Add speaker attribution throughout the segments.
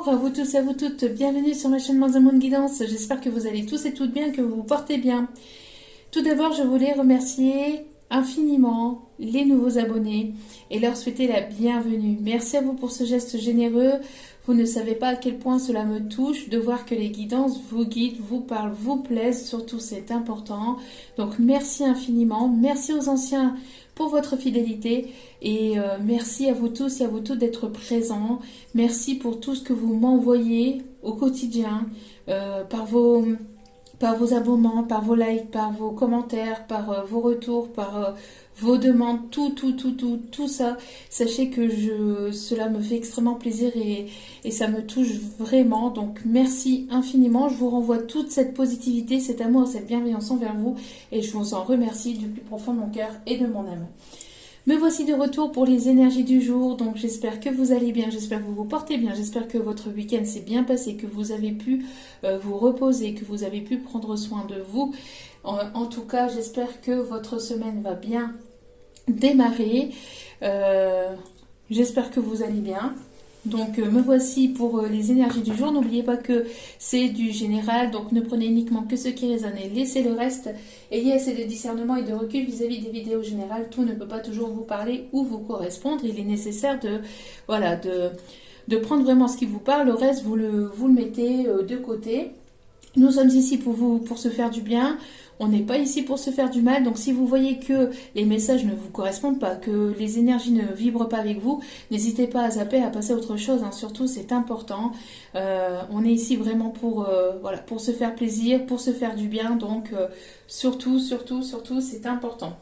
Speaker 1: Bonjour à vous tous et à vous toutes, bienvenue sur ma chaîne Moon Guidance. J'espère que vous allez tous et toutes bien, que vous vous portez bien. Tout d'abord, je voulais remercier infiniment les nouveaux abonnés et leur souhaiter la bienvenue. Merci à vous pour ce geste généreux. Vous ne savez pas à quel point cela me touche de voir que les guidances vous guident, vous parlent, vous plaisent. Surtout, c'est important. Donc, merci infiniment. Merci aux anciens pour votre fidélité et merci à vous tous et à vous toutes d'être présents. Merci pour tout ce que vous m'envoyez au quotidien par vos abonnements, par vos likes, par vos commentaires, par vos retours, par vos demandes, tout ça. Sachez que cela me fait extrêmement plaisir et ça me touche vraiment. Donc merci infiniment. Je vous renvoie toute cette positivité, cet amour, cette bienveillance envers vous et je vous en remercie du plus profond de mon cœur et de mon âme. Me voici de retour pour les énergies du jour, donc j'espère que vous allez bien, j'espère que vous vous portez bien, j'espère que votre week-end s'est bien passé, que vous avez pu vous reposer, que vous avez pu prendre soin de vous. En tout cas, j'espère que votre semaine va bien démarrer. J'espère que vous allez bien. Donc me voici pour les énergies du jour. N'oubliez pas que c'est du général, donc ne prenez uniquement que ce qui résonne et laissez le reste. Ayez assez de discernement et de recul vis-à-vis des vidéos générales. Tout ne peut pas toujours vous parler ou vous correspondre. Il est nécessaire de prendre vraiment ce qui vous parle. Le reste, vous le mettez de côté. Nous sommes ici pour se faire du bien. On n'est pas ici pour se faire du mal. Donc si vous voyez que les messages ne vous correspondent pas, que les énergies ne vibrent pas avec vous, n'hésitez pas à zapper, à passer à autre chose. Surtout, c'est important. On est ici vraiment pour se faire plaisir, pour se faire du bien. Donc surtout, c'est important.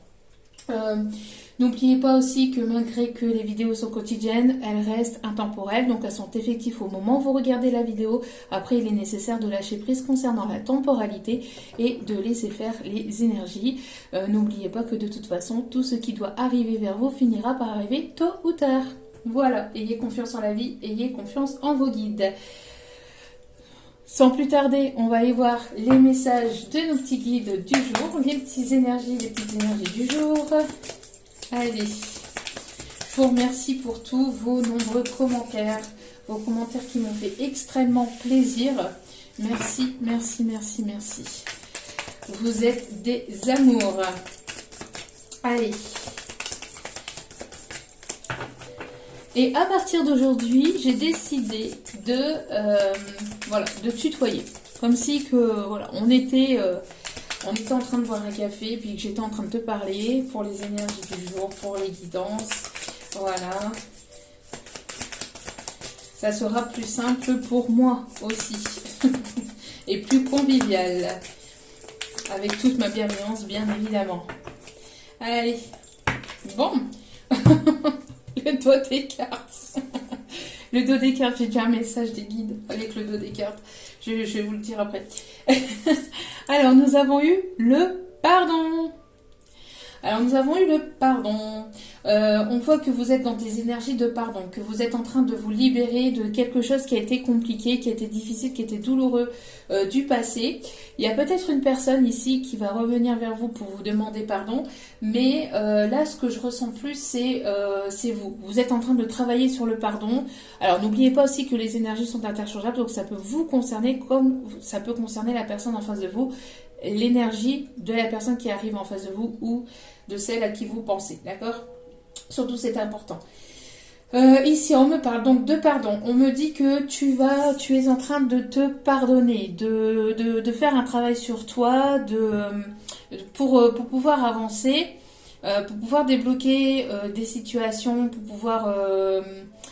Speaker 1: N'oubliez pas aussi que malgré que les vidéos sont quotidiennes, elles restent intemporelles, donc elles sont effectives au moment où vous regardez la vidéo. Après, il est nécessaire de lâcher prise concernant la temporalité et de laisser faire les énergies. N'oubliez pas que de toute façon, tout ce qui doit arriver vers vous finira par arriver tôt ou tard. Voilà, ayez confiance en la vie, ayez confiance en vos guides. Sans plus tarder, on va aller voir les messages de nos petits guides du jour, les petites énergies du jour. Allez, je vous remercie pour tous vos nombreux commentaires, vos commentaires qui m'ont fait extrêmement plaisir. Merci. Vous êtes des amours. Allez. Et à partir d'aujourd'hui, j'ai décidé de tutoyer. Comme si on était en train de boire un café, puis que j'étais en train de te parler pour les énergies du jour, pour les guidances. Voilà. Ça sera plus simple pour moi aussi. Et plus convivial. Avec toute ma bienveillance, bien évidemment. Allez. Bon. Le dos des cartes. Le dos des cartes, j'ai déjà un message des guides avec le dos des cartes. Je vais vous le dire après. Alors, nous avons eu le pardon. On voit que vous êtes dans des énergies de pardon, que vous êtes en train de vous libérer de quelque chose qui a été compliqué, qui a été difficile, qui a été douloureux du passé. Il y a peut-être une personne ici qui va revenir vers vous pour vous demander pardon, mais là, ce que je ressens plus, c'est vous. Vous êtes en train de travailler sur le pardon. Alors, n'oubliez pas aussi que les énergies sont interchangeables, donc ça peut vous concerner comme ça peut concerner la personne en face de vous, l'énergie de la personne qui arrive en face de vous ou de celle à qui vous pensez, d'accord ? Surtout, c'est important. Ici, on me parle donc de pardon. On me dit que tu es en train de te pardonner, de faire un travail sur toi, pour pouvoir avancer, pour pouvoir débloquer des situations, pour pouvoir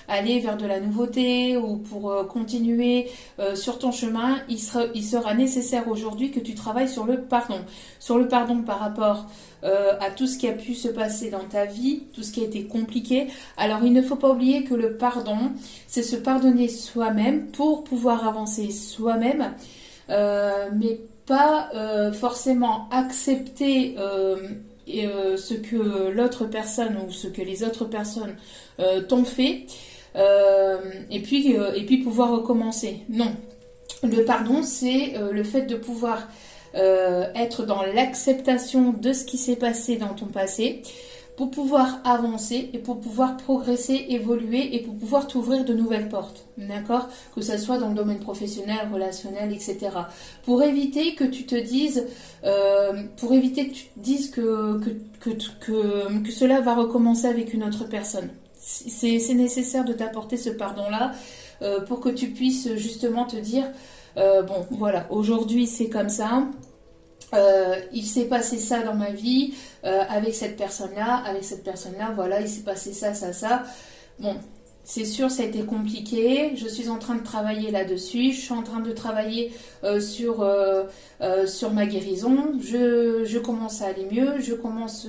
Speaker 1: aller vers de la nouveauté ou pour continuer sur ton chemin. Il sera nécessaire aujourd'hui que tu travailles sur le pardon. Sur le pardon par rapport à tout ce qui a pu se passer dans ta vie, tout ce qui a été compliqué. Alors, il ne faut pas oublier que le pardon, c'est se pardonner soi-même pour pouvoir avancer soi-même, mais pas forcément accepter ce que l'autre personne ou ce que les autres personnes t'ont fait, et puis pouvoir recommencer. Non. Le pardon, c'est le fait de pouvoir être dans l'acceptation de ce qui s'est passé dans ton passé, pour pouvoir avancer et pour pouvoir progresser, évoluer et pour pouvoir t'ouvrir de nouvelles portes, d'accord? Que ce soit dans le domaine professionnel, relationnel, etc. Pour éviter que tu te dises, que cela va recommencer avec une autre personne. C'est nécessaire de t'apporter ce pardon-là pour que tu puisses justement te dire, bon, voilà, aujourd'hui c'est comme ça. Il s'est passé ça dans ma vie avec cette personne-là, voilà, il s'est passé ça, ça, ça. Bon, c'est sûr, ça a été compliqué. Je suis en train de travailler là-dessus. Je suis en train de travailler sur ma guérison. Je commence à aller mieux. Je commence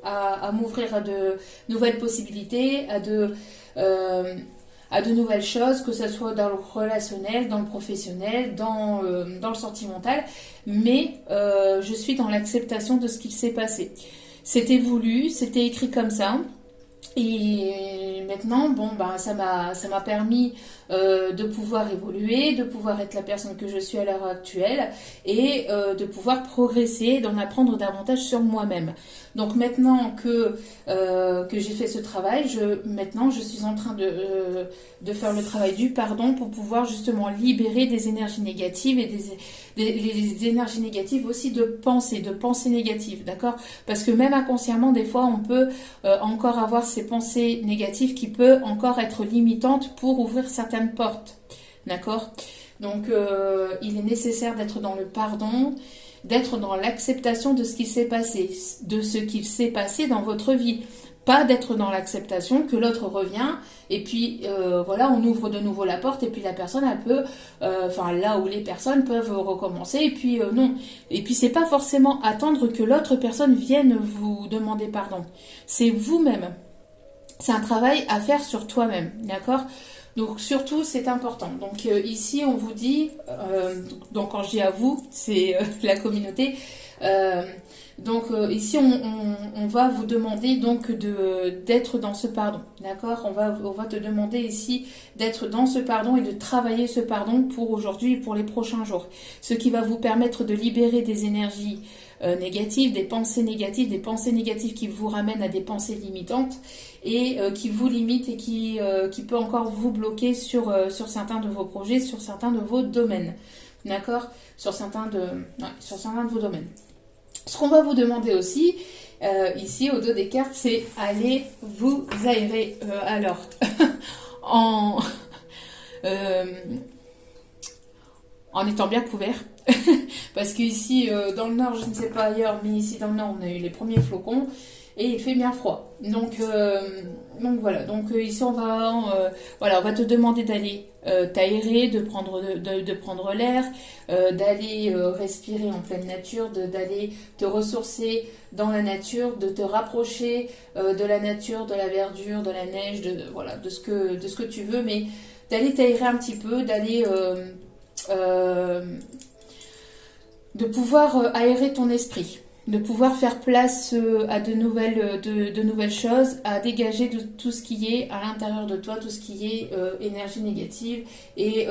Speaker 1: à m'ouvrir à de nouvelles possibilités, à de nouvelles choses, que ce soit dans le relationnel, dans le professionnel, dans le sentimental, mais je suis dans l'acceptation de ce qu'il s'est passé. C'était voulu, c'était écrit comme ça, et maintenant, bon, ben, ça m'a permis de pouvoir évoluer, de pouvoir être la personne que je suis à l'heure actuelle, et de pouvoir progresser, d'en apprendre davantage sur moi-même. Donc maintenant que j'ai fait ce travail, maintenant je suis en train de faire le travail du pardon pour pouvoir justement libérer des énergies négatives et des énergies négatives aussi de pensées négatives, d'accord? Parce que même inconsciemment, des fois, on peut encore avoir ces pensées négatives qui peuvent encore être limitantes pour ouvrir certaines portes, d'accord? Donc il est nécessaire d'être dans le pardon, d'être dans l'acceptation de ce qui s'est passé, dans votre vie. Pas d'être dans l'acceptation que l'autre revient et puis voilà, on ouvre de nouveau la porte et puis la personne elle peut, là où les personnes peuvent recommencer et puis non. Et puis c'est pas forcément attendre que l'autre personne vienne vous demander pardon. C'est vous-même. C'est un travail à faire sur toi-même, d'accord ? Donc surtout, c'est important. Donc ici, on vous dit, donc quand je dis à vous, c'est la communauté. Ici, on va vous demander donc d'être dans ce pardon, d'accord ? On va te demander ici d'être dans ce pardon et de travailler ce pardon pour aujourd'hui et pour les prochains jours. Ce qui va vous permettre de libérer des énergies négatives, des pensées négatives qui vous ramènent à des pensées limitantes et qui vous limitent et qui peut encore vous bloquer sur certains de vos projets, sur certains de vos domaines, d'accord ? Sur certains de vos domaines. Ce qu'on va vous demander aussi, ici au dos des cartes, c'est aller vous aérer. En étant bien couvert. Parce qu'ici, dans le nord, je ne sais pas ailleurs, mais ici dans le nord, on a eu les premiers flocons et il fait bien froid. Donc voilà. Donc ici, on va te demander d'aller t'aérer, de prendre l'air, d'aller respirer en pleine nature, d'aller te ressourcer dans la nature, de te rapprocher de la nature, de la verdure, de la neige, de ce que tu veux, mais d'aller t'aérer un petit peu, d'aller de pouvoir aérer ton esprit, de pouvoir faire place à de nouvelles choses, à dégager de tout ce qui est à l'intérieur de toi, tout ce qui est énergie négative. Et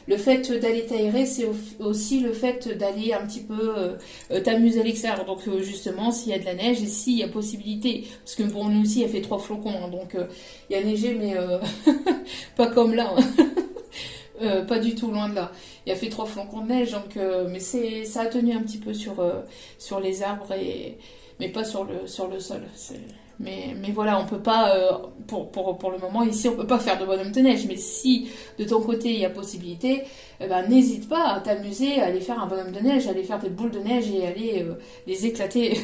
Speaker 1: le fait d'aller t'aérer, c'est aussi le fait d'aller un petit peu t'amuser à l'extérieur. Donc justement, s'il y a de la neige et s'il y a possibilité, parce que pour nous aussi, il a fait 3 flocons, hein, donc il y a neigé, mais pas comme là. Pas du tout, loin de là. Il a fait 3 flocons de neige, donc, mais ça a tenu un petit peu sur les arbres, mais pas sur le sol. Mais voilà, on peut pas, pour le moment, ici, on peut pas faire de bonhomme de neige. Mais si de ton côté, il y a possibilité, n'hésite pas à t'amuser, à aller faire un bonhomme de neige, à aller faire des boules de neige et aller les éclater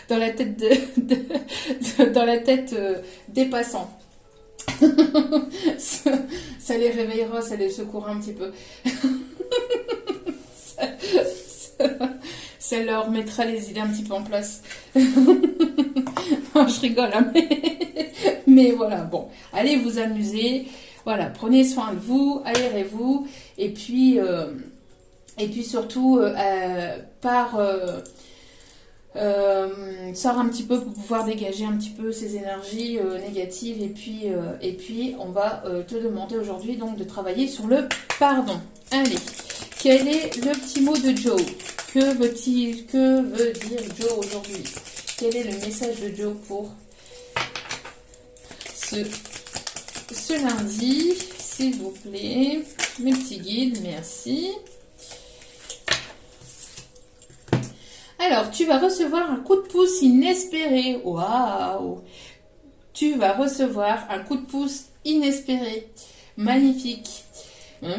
Speaker 1: dans la tête dans la tête des passants. Ça les réveillera, ça les secouera un petit peu. Ça leur mettra les idées un petit peu en place. Non, je rigole, hein, mais voilà, bon, allez vous amuser. Voilà, prenez soin de vous, aérez-vous, et puis surtout sors un petit peu pour pouvoir dégager un petit peu ces énergies négatives et puis on va te demander aujourd'hui donc de travailler sur le pardon. Allez, quel est le petit mot de Joe? Que veut dire Joe aujourd'hui? Quel est le message de Joe pour ce lundi, s'il vous plaît? Mes petits guides, merci. Alors, tu vas recevoir un coup de pouce inespéré. Waouh! Tu vas recevoir un coup de pouce inespéré. Magnifique.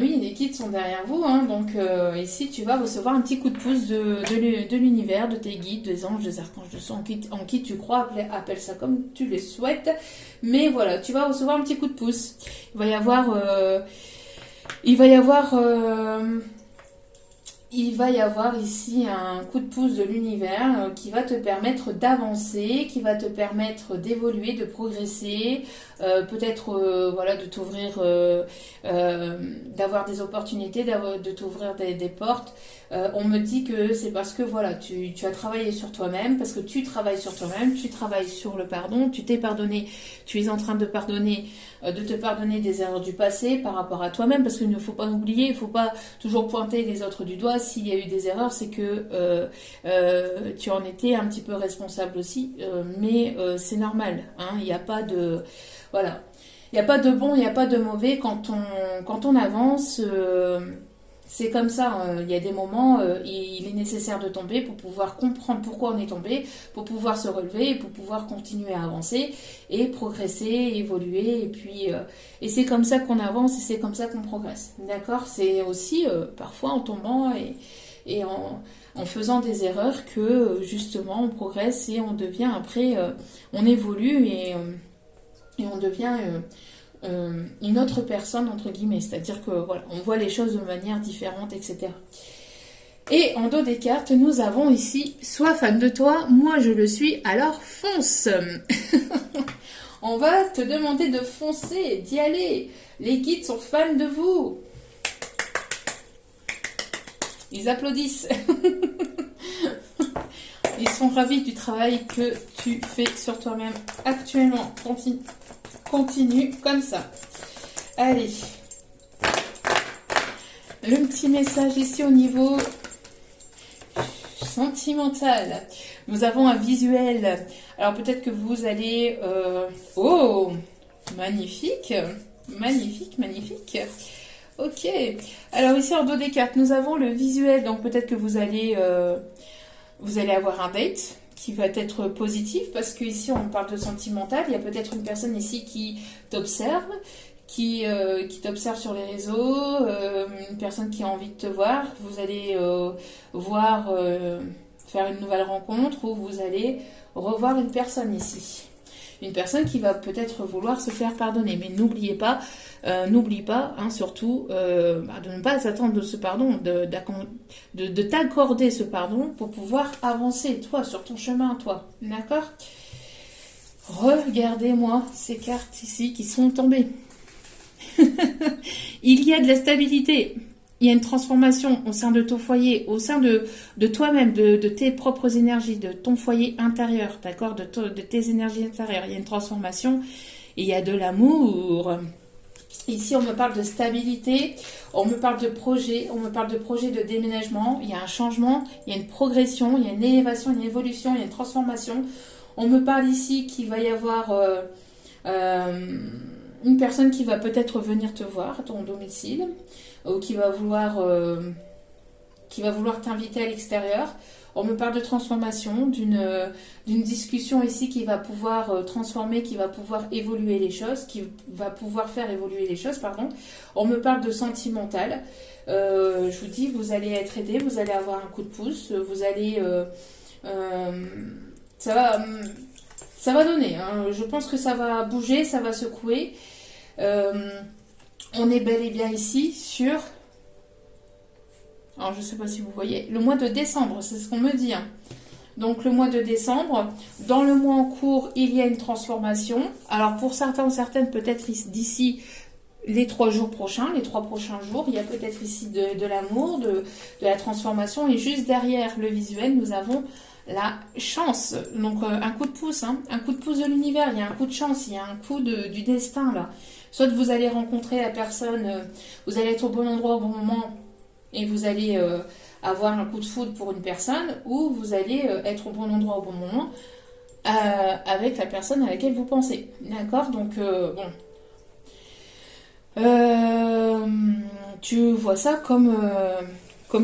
Speaker 1: Oui, les guides sont derrière vous, hein, donc ici tu vas recevoir un petit coup de pouce de l'univers, de tes guides, des anges, des archanges, de ceux en qui tu crois, appelle ça comme tu le souhaites. Mais voilà, tu vas recevoir un petit coup de pouce. Il va y avoir ici un coup de pouce de l'univers qui va te permettre d'avancer, qui va te permettre d'évoluer, de progresser, peut-être voilà, de t'ouvrir, d'avoir des opportunités, de t'ouvrir des portes. On me dit que c'est parce que voilà, tu as travaillé sur toi-même, parce que tu travailles sur toi-même, tu travailles sur le pardon, tu t'es pardonné, tu es en train de te pardonner des erreurs du passé par rapport à toi-même, parce qu'il ne faut pas oublier, il ne faut pas toujours pointer les autres du doigt. S'il y a eu des erreurs, c'est que tu en étais un petit peu responsable aussi, mais c'est normal, hein, il n'y a pas de... Voilà. Il n'y a pas de bon, il n'y a pas de mauvais quand on avance. C'est comme ça, il y a des moments, il est nécessaire de tomber pour pouvoir comprendre pourquoi on est tombé, pour pouvoir se relever et pour pouvoir continuer à avancer et progresser, évoluer. Et puis, et c'est comme ça qu'on avance et c'est comme ça qu'on progresse. D'accord? C'est aussi parfois en tombant et en faisant des erreurs que justement on progresse et on devient après, on évolue et on devient une autre personne, entre guillemets. C'est-à-dire que voilà, on voit les choses de manière différente, etc. Et en dos des cartes, nous avons ici « Sois fan de toi, moi je le suis, alors fonce !» On va te demander de foncer, d'y aller. Les guides sont fans de vous. Ils applaudissent. Ils sont ravis du travail que tu fais sur toi-même actuellement. Continue comme ça. Allez. Le petit message ici au niveau sentimental. Nous avons un visuel. Alors peut-être que vous allez... Oh, magnifique. Magnifique, magnifique. Ok. Alors ici en dos des cartes, nous avons le visuel. Donc peut-être que vous allez avoir un date qui va être positif, parce qu'ici on parle de sentimental. Il y a peut-être une personne ici qui t'observe, qui t'observe sur les réseaux, une personne qui a envie de te voir. Vous allez faire une nouvelle rencontre, ou vous allez revoir une personne ici. Une personne qui va peut-être vouloir se faire pardonner. Mais n'oublie pas, hein, surtout, de ne pas attendre de ce pardon, de t'accorder ce pardon pour pouvoir avancer, toi, sur ton chemin, toi. D'accord? Regardez-moi ces cartes ici qui sont tombées. Il y a de la stabilité. Il y a une transformation au sein de ton foyer, au sein de toi-même, de tes propres énergies, de ton foyer intérieur, d'accord, de tes énergies intérieures. Il y a une transformation et il y a de l'amour. Ici, on me parle de stabilité, on me parle de projet, de déménagement. Il y a un changement, il y a une progression, il y a une élévation, une évolution, il y a une transformation. On me parle ici qu'il va y avoir... une personne qui va peut-être venir te voir à ton domicile, ou qui va vouloir t'inviter à l'extérieur. On me parle de transformation, d'une discussion ici qui va pouvoir transformer, qui va pouvoir évoluer les choses, qui va pouvoir faire évoluer les choses, pardon. On me parle de sentimental. Je vous dis, vous allez être aidé, vous allez avoir un coup de pouce, vous allez... ça va donner, hein. Je pense que ça va bouger, ça va secouer. On est bel et bien ici sur... Alors je ne sais pas si vous voyez, le mois de décembre, c'est ce qu'on me dit, hein. Donc le mois de décembre, dans le mois en cours, il y a une transformation. Alors pour certains ou certaines, peut-être d'ici les 3 jours prochains, les 3 prochains jours, il y a peut-être ici de l'amour, de la transformation. Et juste derrière le visuel, nous avons la chance. Donc un coup de pouce, hein, un coup de pouce de l'univers, il y a un coup de chance, il y a un coup du destin là. Soit vous allez rencontrer la personne, vous allez être au bon endroit au bon moment et vous allez avoir un coup de foudre pour une personne, ou vous allez être au bon endroit au bon moment avec la personne à laquelle vous pensez. D'accord? Donc, bon. Tu vois ça comme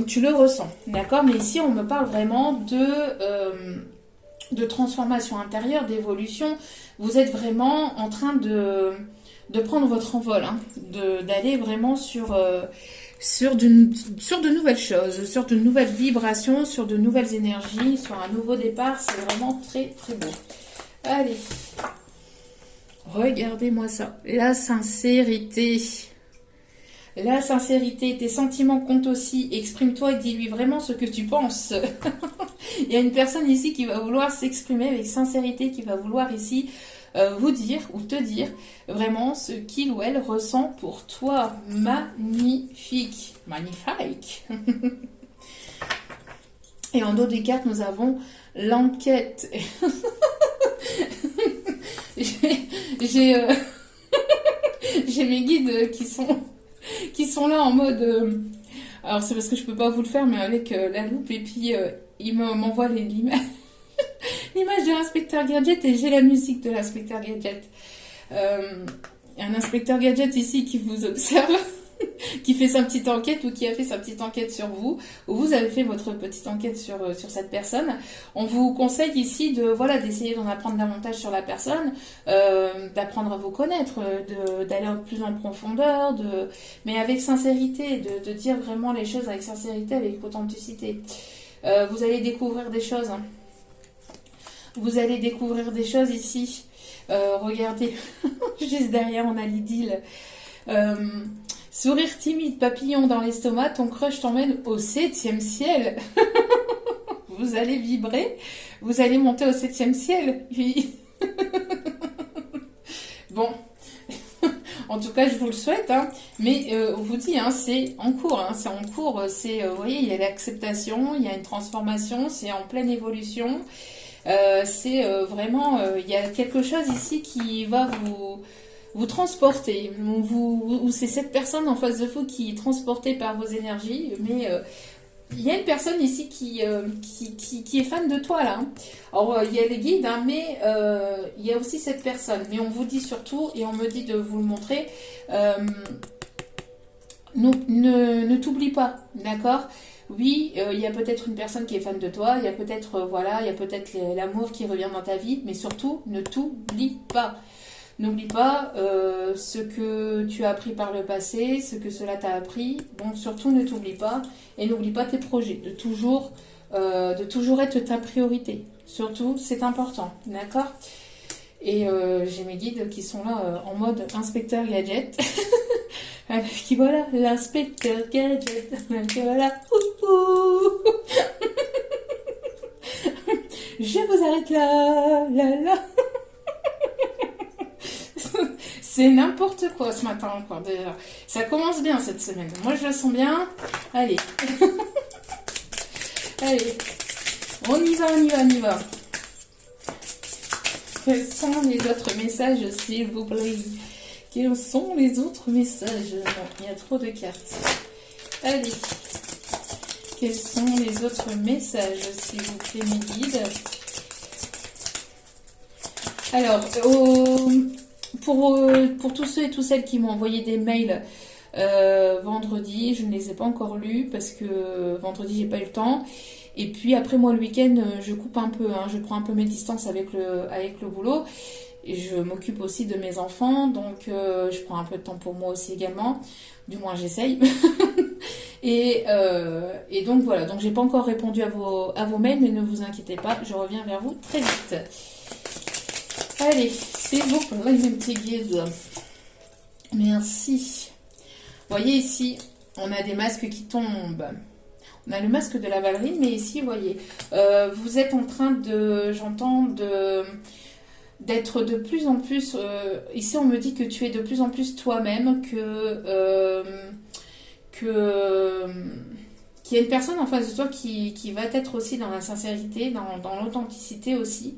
Speaker 1: tu le ressens. D'accord? Mais ici, on me parle vraiment de transformation intérieure, d'évolution. Vous êtes vraiment en train de prendre votre envol, hein, d'aller vraiment sur de nouvelles choses, sur de nouvelles vibrations, sur de nouvelles énergies, sur un nouveau départ. C'est vraiment très très beau. Allez, regardez-moi ça. La sincérité. La sincérité, tes sentiments comptent aussi. Exprime-toi et dis-lui vraiment ce que tu penses. Il y a une personne ici qui va vouloir s'exprimer avec sincérité, qui va vouloir ici vous dire ou te dire vraiment ce qu'il ou elle ressent pour toi. Magnifique. Magnifique. Et en dos des cartes, nous avons l'enquête. J'ai mes guides qui sont là en mode... alors c'est parce que je peux pas vous le faire, mais avec la loupe, et puis ils m'envoient l'image de l'inspecteur Gadget, et j'ai la musique de l'inspecteur Gadget. Il y a un inspecteur Gadget ici qui vous observe, qui fait sa petite enquête, ou qui a fait sa petite enquête sur vous, ou vous avez fait votre petite enquête sur cette personne. On vous conseille ici d'essayer d'en apprendre davantage sur la personne, d'apprendre à vous connaître, d'aller plus en profondeur, mais avec sincérité, de dire vraiment les choses avec sincérité, avec authenticité. Vous allez découvrir des choses, hein. Vous allez découvrir des choses ici. Regardez, juste derrière, on a l'idylle. Sourire timide, papillon dans l'estomac, ton crush t'emmène au 7e ciel. Vous allez vibrer, vous allez monter au 7e ciel. Puis... bon, en tout cas, je vous le souhaite, hein. Mais on vous dit, hein, c'est en cours, hein, c'est en cours. Vous voyez, il y a l'acceptation, il y a une transformation, c'est en pleine évolution. Vraiment, il y a quelque chose ici qui va vous transporter, ou c'est cette personne en face de vous qui est transportée par vos énergies, mais il y a une personne ici qui est fan de toi là, hein. Alors il y a les guides, hein, mais il y a aussi cette personne, mais on vous dit surtout, et on me dit de vous le montrer, ne t'oublie pas, d'accord? Oui, il y a peut-être une personne qui est fan de toi, il y a peut-être il y a peut-être l'amour qui revient dans ta vie, mais surtout, ne t'oublie pas. N'oublie pas ce que tu as appris par le passé, ce que cela t'a appris. Donc surtout, ne t'oublie pas, et n'oublie pas tes projets, de toujours être ta priorité. Surtout, c'est important, d'accord? Et j'ai mes guides qui sont là en mode inspecteur gadget. Qui voilà, l'inspecteur gadget. Qui voilà. Je vous arrête là, là, là. C'est n'importe quoi ce matin encore déjà. Ça commence bien cette semaine. Moi je la sens bien. Allez. Allez. On y va, on y va, on y va. Quels sont les autres messages, s'il vous plaît? Quels sont les autres messages? Non, il y a trop de cartes. Allez. Quels sont les autres messages, s'il vous plaît, mes guides? Alors, pour tous ceux et toutes celles qui m'ont envoyé des mails vendredi, je ne les ai pas encore lus parce que vendredi, j'ai pas eu le temps. Et puis après, moi, le week-end, je coupe un peu, hein, je prends un peu mes distances avec le boulot. Et je m'occupe aussi de mes enfants, donc je prends un peu de temps pour moi aussi également. Du moins, j'essaye. et donc voilà, donc j'ai pas encore répondu à vos mails, mais ne vous inquiétez pas, je reviens vers vous très vite. Allez, c'est bon pour les petits guides. Merci. Vous voyez ici, on a des masques qui tombent. On a le masque de la ballerine, mais ici, vous voyez, vous êtes en train d'être de plus en plus... ici, on me dit que tu es de plus en plus toi-même, qu'il y a une personne en face de toi qui va être aussi dans la sincérité, dans l'authenticité aussi.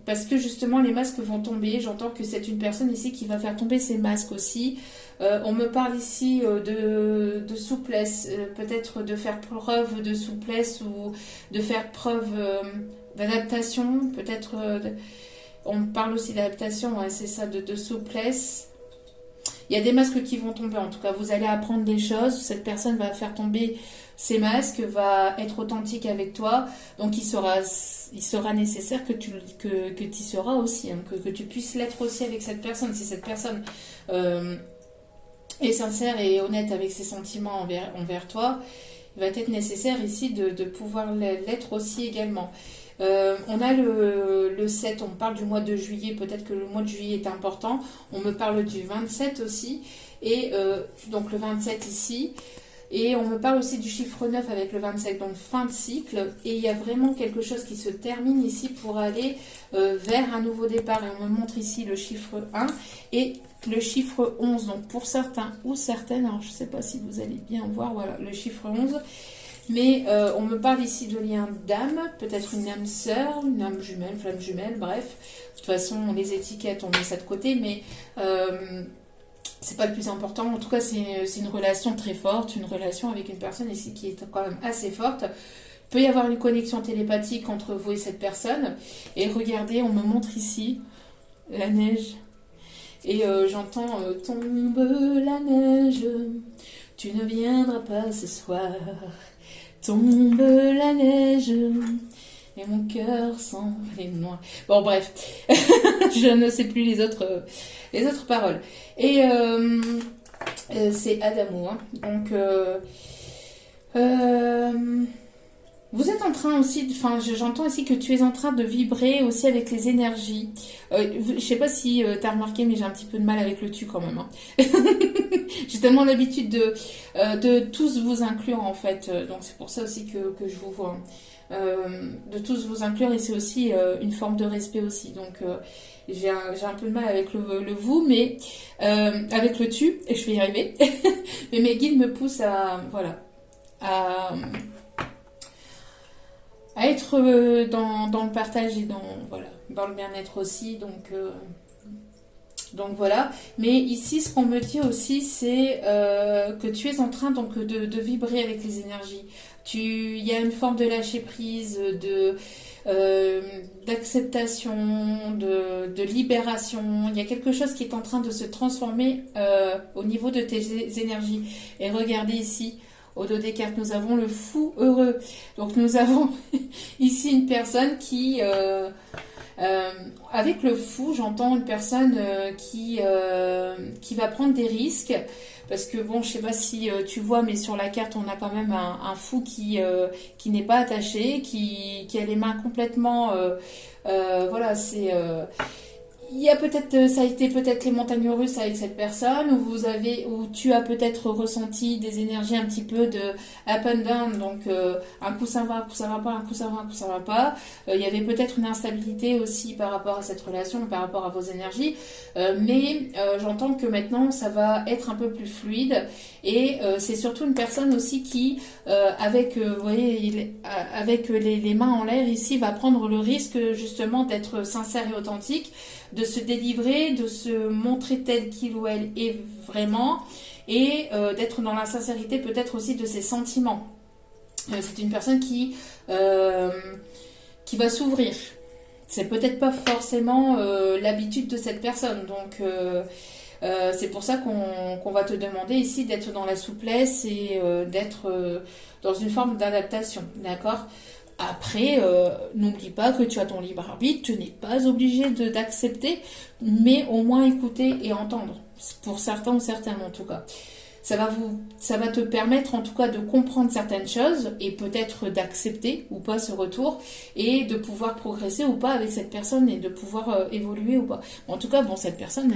Speaker 1: Parce que justement les masques vont tomber, j'entends que c'est une personne ici qui va faire tomber ses masques aussi. On me parle ici de souplesse, peut-être de faire preuve de souplesse ou de faire preuve d'adaptation, peut-être... on parle aussi d'adaptation, ouais, c'est ça, de souplesse. Il y a des masques qui vont tomber, en tout cas, vous allez apprendre des choses, cette personne va faire tomber ses masques, va être authentique avec toi, donc il sera nécessaire que tu y seras aussi, hein, que tu puisses l'être aussi avec cette personne. Si cette personne est sincère et honnête avec ses sentiments envers toi, il va être nécessaire ici de pouvoir l'être aussi également. On a le 7, on parle du mois de juillet, peut-être que le mois de juillet est important. On me parle du 27 aussi, et donc le 27 ici. Et on me parle aussi du chiffre 9 avec le 27, donc fin de cycle. Et il y a vraiment quelque chose qui se termine ici pour aller vers un nouveau départ. Et on me montre ici le chiffre 1 et le chiffre 11. Donc pour certains ou certaines, alors je ne sais pas si vous allez bien voir, voilà, le chiffre 11. Mais on me parle ici de lien d'âme, peut-être une âme sœur, une âme jumelle, flamme jumelle, bref. De toute façon, les étiquettes, on met ça de côté, mais c'est pas le plus important. En tout cas, c'est une relation très forte, une relation avec une personne ici qui est quand même assez forte. Il peut y avoir une connexion télépathique entre vous et cette personne. Et regardez, on me montre ici la neige. Et j'entends tombe la neige, tu ne viendras pas ce soir. Tombe la neige et mon cœur sent les noix. Bon, bref, je ne sais plus les autres paroles. Et c'est Adamo. Hein. Donc, vous êtes en train aussi, enfin, j'entends aussi que tu es en train de vibrer aussi avec les énergies. Je sais pas si tu as remarqué, mais j'ai un petit peu de mal avec le tu quand même. Hein. J'ai tellement l'habitude de tous vous inclure en fait. Donc c'est pour ça aussi que je vous vois. De tous vous inclure, et c'est aussi une forme de respect aussi. Donc j'ai un peu de mal avec le vous, mais avec le tu, et je vais y arriver. Mais mes guides me poussent à, voilà, à être dans le partage et dans le bien-être aussi. Donc voilà. Mais ici, ce qu'on me dit aussi, c'est que tu es en train donc de vibrer avec les énergies. Il y a une forme de lâcher prise, d'acceptation, de libération. Il y a quelque chose qui est en train de se transformer au niveau de tes énergies. Et regardez ici. Au dos des cartes, nous avons le fou heureux. Donc nous avons ici une personne qui, avec le fou, j'entends une personne qui va prendre des risques. Parce que bon, je sais pas si tu vois, mais sur la carte, on a quand même un fou qui n'est pas attaché, qui a les mains complètement... voilà, c'est... il y a peut-être, ça a été peut-être les montagnes russes avec cette personne, où tu as peut-être ressenti des énergies un petit peu de up and down, donc un coup ça va, un coup ça va pas, un coup ça va, un coup ça va pas. Il y avait peut-être une instabilité aussi par rapport à cette relation, par rapport à vos énergies, mais j'entends que maintenant ça va être un peu plus fluide, et c'est surtout une personne aussi qui, vous voyez, avec les mains en l'air ici, va prendre le risque justement d'être sincère et authentique, de se délivrer, de se montrer tel qu'il ou elle est vraiment, et d'être dans la sincérité peut-être aussi de ses sentiments. C'est une personne qui va s'ouvrir. C'est peut-être pas forcément l'habitude de cette personne, donc c'est pour ça qu'on va te demander ici d'être dans la souplesse et d'être dans une forme d'adaptation, d'accord ? Après, n'oublie pas que tu as ton libre arbitre, tu n'es pas obligé d'accepter, mais au moins écouter et entendre. Pour certains ou certaines en tout cas. Ça va te permettre en tout cas de comprendre certaines choses et peut-être d'accepter ou pas ce retour et de pouvoir progresser ou pas avec cette personne et de pouvoir évoluer ou pas. En tout cas, bon, cette personne,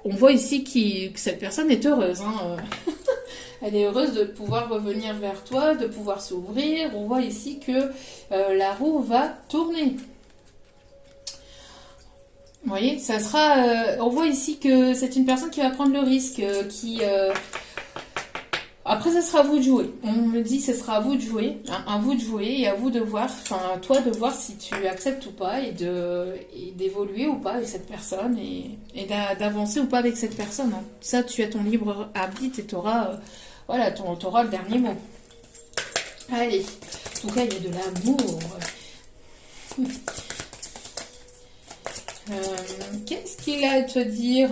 Speaker 1: on voit ici que cette personne est heureuse. Hein. Elle est heureuse de pouvoir revenir vers toi, de pouvoir s'ouvrir. On voit ici que la roue va tourner. Vous voyez, ça sera... on voit ici que c'est une personne qui va prendre le risque, Après, ça sera à vous de jouer. On me dit que ce sera à vous de jouer, hein, à vous de jouer et à vous de voir, enfin, toi de voir si tu acceptes ou pas et d'évoluer ou pas avec cette personne et d'avancer ou pas avec cette personne. Hein. Ça, tu as ton libre arbitre et tu auras, t'auras le dernier mot. Allez, en tout cas, il y a de l'amour. Qu'est-ce qu'il a à te dire?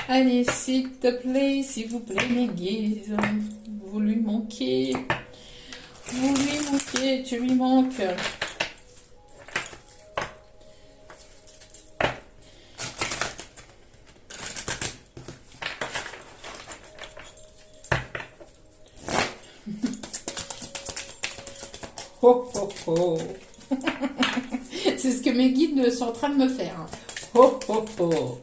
Speaker 1: Allez, s'il te plaît, s'il vous plaît, mes guides. Vous lui manquez. Vous lui manquez, tu lui manques. Oh, oh, oh. C'est ce que mes guides sont en train de me faire. Hein. Oh, oh, oh.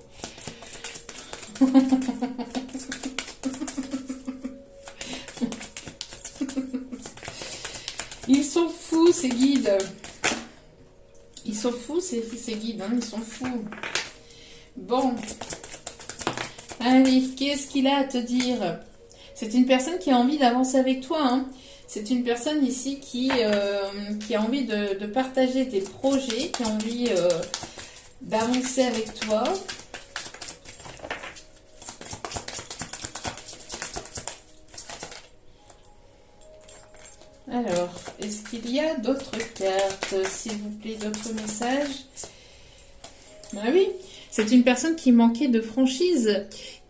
Speaker 1: Ils sont fous, ces guides. Ils sont fous, ces guides. Hein. Ils sont fous. Bon. Allez, qu'est-ce qu'il a à te dire? C'est une personne qui a envie d'avancer avec toi. Hein. C'est une personne ici qui a envie de partager des projets, qui a envie d'avancer avec toi. Alors, est-ce qu'il y a d'autres cartes, s'il vous plaît, d'autres messages? Ah oui, c'est une personne qui manquait de franchise,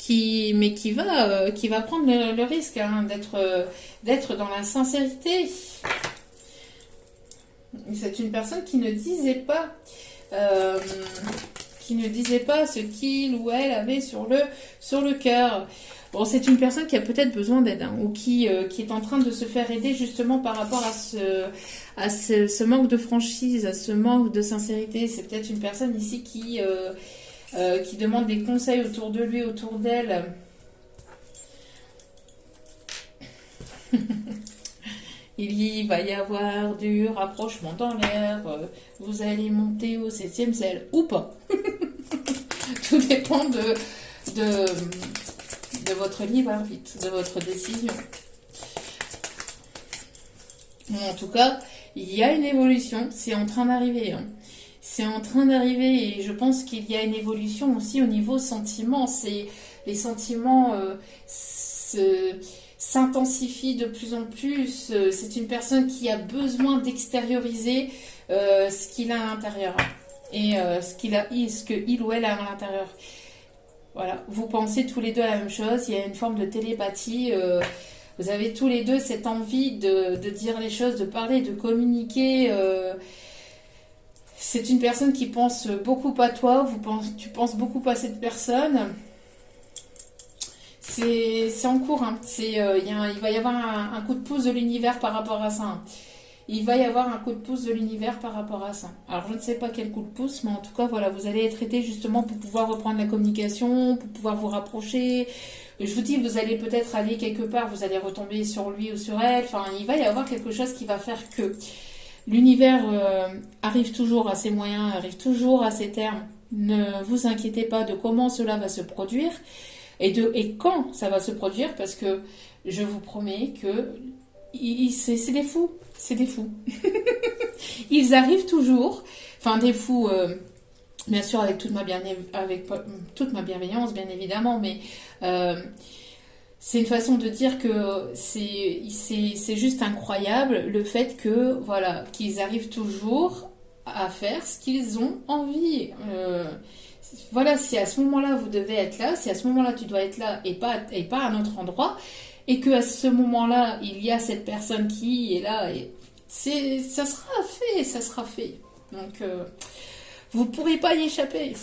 Speaker 1: mais qui va prendre le risque hein, d'être dans la sincérité. C'est une personne qui ne disait pas ce qu'il ou elle avait sur le cœur. Bon, c'est une personne qui a peut-être besoin d'aide hein, ou qui est en train de se faire aider justement par rapport à ce manque de franchise, à ce manque de sincérité. C'est peut-être une personne ici qui demande des conseils autour de lui, autour d'elle. Il va y avoir du rapprochement dans l'air. Vous allez monter au 7e ciel ou pas. Tout dépend de votre libre arbitre, de votre décision. En tout cas, il y a une évolution. C'est en train d'arriver. Hein. C'est en train d'arriver et je pense qu'il y a une évolution aussi au niveau sentiments. Les sentiments s'intensifient de plus en plus. C'est une personne qui a besoin d'extérioriser ce qu'il a à l'intérieur et ce qu'il ou elle a à l'intérieur. Voilà, vous pensez tous les deux à la même chose. Il y a une forme de télépathie. Vous avez tous les deux cette envie de dire les choses, de parler, de communiquer. C'est une personne qui pense beaucoup à toi, tu penses beaucoup à cette personne. C'est en cours, hein. Il va y avoir un coup de pouce de l'univers par rapport à ça. Hein. Il va y avoir un coup de pouce de l'univers par rapport à ça. Alors je ne sais pas quel coup de pouce, mais en tout cas voilà, vous allez être aidé justement pour pouvoir reprendre la communication, pour pouvoir vous rapprocher. Je vous dis, vous allez peut-être aller quelque part, vous allez retomber sur lui ou sur elle. Enfin, il va y avoir quelque chose qui va faire que l'univers arrive toujours à ses moyens, arrive toujours à ses termes. Ne vous inquiétez pas de comment cela va se produire et quand ça va se produire, parce que je vous promets que c'est des fous. C'est des fous. Ils arrivent toujours. Enfin, des fous, bien sûr, avec toute ma bienveillance, bien évidemment, mais c'est une façon de dire que c'est juste incroyable le fait que, voilà, qu'ils arrivent toujours à faire ce qu'ils ont envie. Voilà, si à ce moment-là vous devez être là, si à ce moment-là tu dois être là et pas à un autre endroit, et que à ce moment-là il y a cette personne qui est là, et ça sera fait. Donc vous ne pourrez pas y échapper.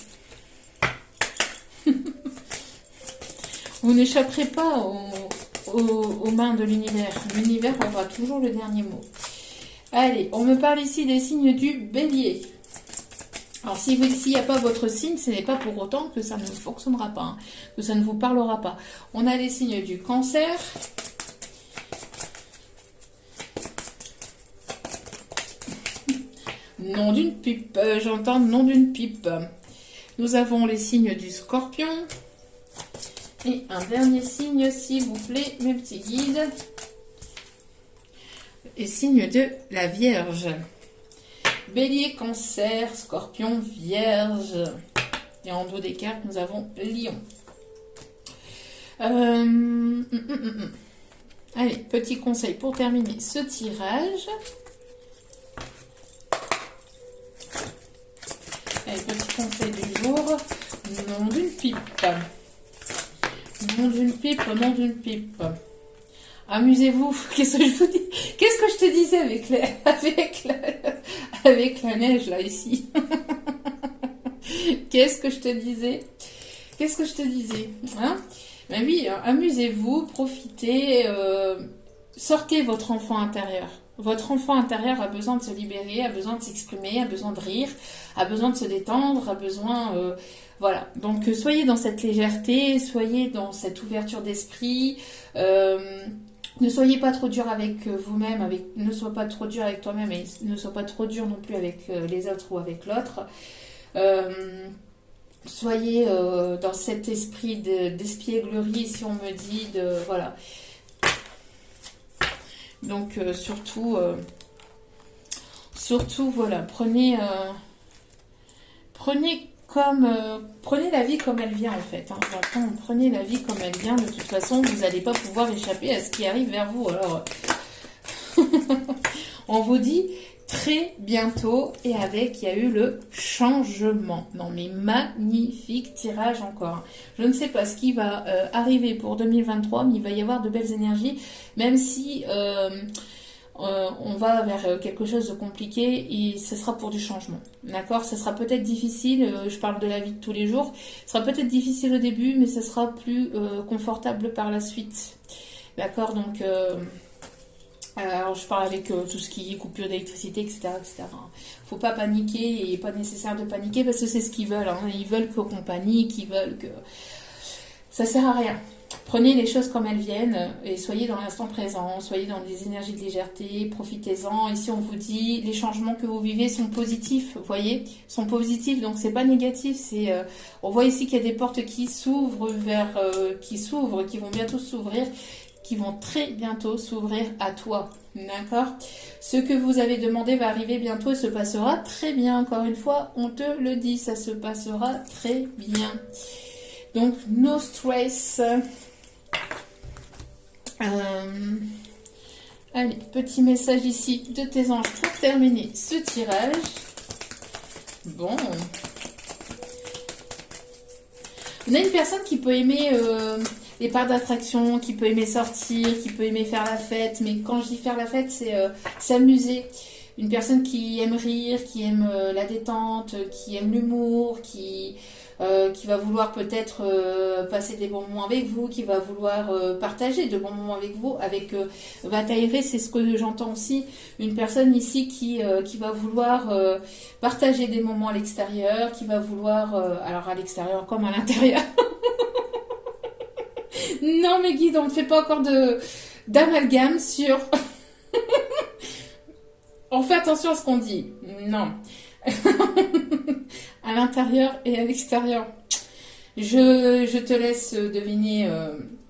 Speaker 1: Vous n'échapperez pas aux mains de l'univers. L'univers aura toujours le dernier mot. Allez, on me parle ici des signes du bélier. Alors, s'il n'y a pas votre signe, ce n'est pas pour autant que ça ne fonctionnera pas, hein, que ça ne vous parlera pas. On a les signes du cancer. Nom d'une pipe, j'entends nom d'une pipe. Nous avons les signes du scorpion. Et un dernier signe, s'il vous plaît, mes petits guides. Les signes de la Vierge. Bélier, cancer, scorpion, vierge. Et en dos des cartes, nous avons lion. Allez, petit conseil pour terminer ce tirage. pipe. Nom d'une pipe, nom d'une pipe. Amusez-vous. Qu'est-ce que je vous dis? Qu'est-ce que je te disais avec la neige là ici? Qu'est-ce que je te disais? Qu'est-ce que je te disais, hein? Ben oui, amusez-vous, profitez, sortez votre enfant intérieur. Votre enfant intérieur a besoin de se libérer, a besoin de s'exprimer, a besoin de rire, a besoin de se détendre, a besoin... voilà, donc soyez dans cette légèreté, soyez dans cette ouverture d'esprit, ne soyez pas trop dur avec vous-même, ne sois pas trop dur avec toi-même et ne sois pas trop dur non plus avec les autres ou avec l'autre. Soyez dans cet esprit d'espièglerie, si on me dit, voilà. Donc surtout, voilà, prenez la vie comme elle vient en fait. Hein. Prenez la vie comme elle vient. De toute façon, vous n'allez pas pouvoir échapper à ce qui arrive vers vous. Alors, on vous dit très bientôt et il y a eu le changement. Non mais magnifique tirage encore. Je ne sais pas ce qui va arriver pour 2023, mais il va y avoir de belles énergies, même si on va vers quelque chose de compliqué et ce sera pour du changement. D'accord? Ce sera peut-être difficile, je parle de la vie de tous les jours, ce sera peut-être difficile au début, mais ce sera plus confortable par la suite. D'accord? Donc... alors, je parle avec tout ce qui est coupure d'électricité, etc., etc. Faut pas paniquer et pas nécessaire de paniquer parce que c'est ce qu'ils veulent. Hein. Ils veulent qu'on panique, ils veulent que... Ça sert à rien. Prenez les choses comme elles viennent et soyez dans l'instant présent, soyez dans des énergies de légèreté, profitez-en. Ici, on vous dit, les changements que vous vivez sont positifs, vous voyez, sont positifs, donc c'est pas négatif. C'est, on voit ici qu'il y a des portes qui s'ouvrent qui vont bientôt s'ouvrir, qui vont très bientôt s'ouvrir à toi, d'accord? Ce que vous avez demandé va arriver bientôt et se passera très bien. Encore une fois, on te le dit, ça se passera très bien. Donc, no stress. Allez, petit message ici de tes anges pour terminer ce tirage. Bon. On a une personne qui peut aimer... les parcs d'attraction, qui peut aimer sortir, qui peut aimer faire la fête. Mais quand je dis faire la fête, c'est s'amuser. Une personne qui aime rire, qui aime la détente, qui aime l'humour, qui va vouloir peut-être passer des bons moments avec vous, qui va vouloir partager de bons moments avec vous, avec Vataïré, c'est ce que j'entends aussi. Une personne ici qui va vouloir partager des moments à l'extérieur, qui va vouloir, alors à l'extérieur comme à l'intérieur. Non mais Guide, on ne fait pas encore d'amalgame sur... On fait attention à ce qu'on dit. Non. À l'intérieur et à l'extérieur. Je te laisse deviner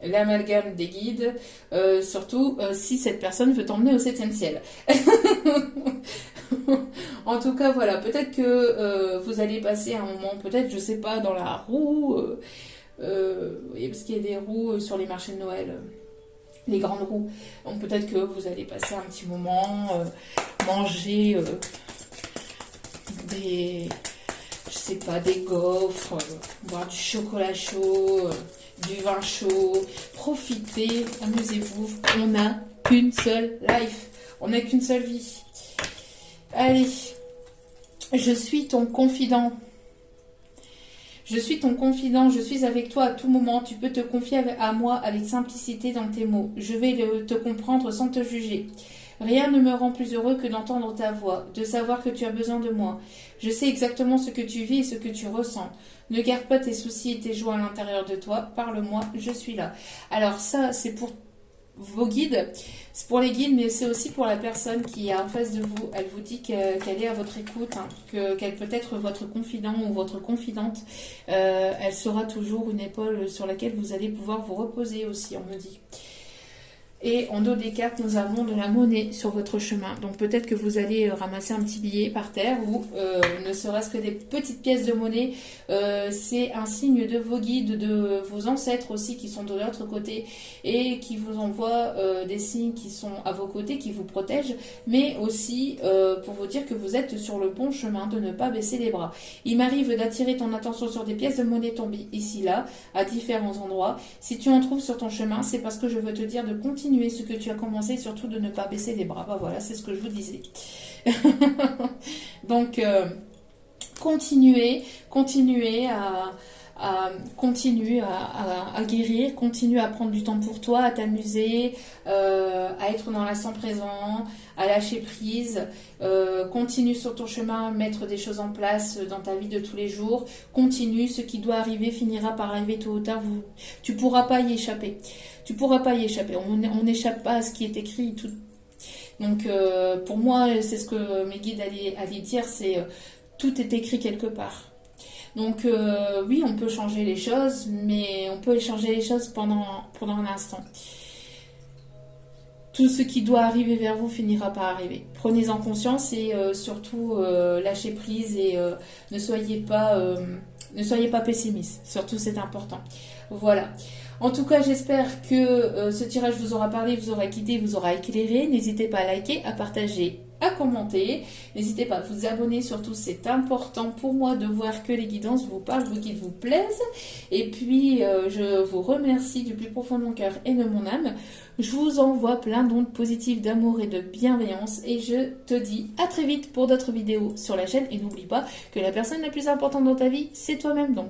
Speaker 1: l'amalgame des guides, surtout si cette personne veut t'emmener au 7e ciel. En tout cas, voilà, peut-être que vous allez passer un moment, peut-être, je sais pas, dans la roue... parce qu'il y a des roues sur les marchés de Noël, les grandes roues. Donc peut-être que vous allez passer un petit moment, manger je sais pas, des gaufres, boire du chocolat chaud, du vin chaud, profitez, amusez-vous. On n'a qu'une seule life, on n'a qu'une seule vie. Allez, je suis ton confident. Je suis ton confident, je suis avec toi à tout moment. Tu peux te confier à moi avec simplicité dans tes mots. Je vais te comprendre sans te juger. Rien ne me rend plus heureux que d'entendre ta voix, de savoir que tu as besoin de moi. Je sais exactement ce que tu vis et ce que tu ressens. Ne garde pas tes soucis et tes joies à l'intérieur de toi. Parle-moi, je suis là. Alors ça, c'est pour vos guides. C'est pour les guides, mais c'est aussi pour la personne qui est en face de vous. Elle vous dit qu'elle est à votre écoute, hein, qu'elle peut être votre confident ou votre confidente. Elle sera toujours une épaule sur laquelle vous allez pouvoir vous reposer aussi, on me dit. Et en dos des cartes, nous avons de la monnaie sur votre chemin. Donc peut-être que vous allez ramasser un petit billet par terre ou ne serait-ce que des petites pièces de monnaie. C'est un signe de vos guides, de vos ancêtres aussi qui sont de l'autre côté et qui vous envoient des signes qui sont à vos côtés, qui vous protègent, mais aussi pour vous dire que vous êtes sur le bon chemin, de ne pas baisser les bras. Il m'arrive d'attirer ton attention sur des pièces de monnaie tombées ici, là, à différents endroits. Si tu en trouves sur ton chemin, c'est parce que je veux te dire de continuer ce que tu as commencé et surtout de ne pas baisser les bras. Bah voilà, c'est ce que je vous disais. Donc, continuez à guérir, continue à prendre du temps pour toi, à t'amuser, à être dans l'instant présent, à lâcher prise, continue sur ton chemin à mettre des choses en place dans ta vie de tous les jours, continue, ce qui doit arriver finira par arriver tôt ou tard, tu pourras pas y échapper. Tu pourras pas y échapper, on n'échappe pas à ce qui est écrit. Tout. Donc pour moi, c'est ce que mes guides allaient dire, c'est tout est écrit quelque part. Donc oui, on peut changer les choses, mais on peut changer les choses pendant un instant. Tout ce qui doit arriver vers vous finira par arriver. Prenez-en conscience et surtout lâchez prise et ne soyez pas pessimiste. Surtout, c'est important. Voilà. En tout cas, j'espère que ce tirage vous aura parlé, vous aura guidé, vous aura éclairé. N'hésitez pas à liker, à partager, à commenter. N'hésitez pas à vous abonner, surtout c'est important pour moi de voir que les guidances vous parlent, vos guides vous plaisent. Et puis, je vous remercie du plus profond de mon cœur et de mon âme. Je vous envoie plein d'ondes positives d'amour et de bienveillance. Et je te dis à très vite pour d'autres vidéos sur la chaîne. Et n'oublie pas que la personne la plus importante dans ta vie, c'est toi-même. Donc,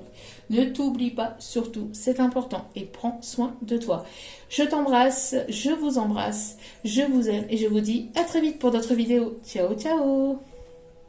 Speaker 1: ne t'oublie pas, surtout, c'est important. Et prends soin de toi. Je t'embrasse, je vous embrasse, je vous aime et je vous dis à très vite pour d'autres vidéos. Ciao, ciao!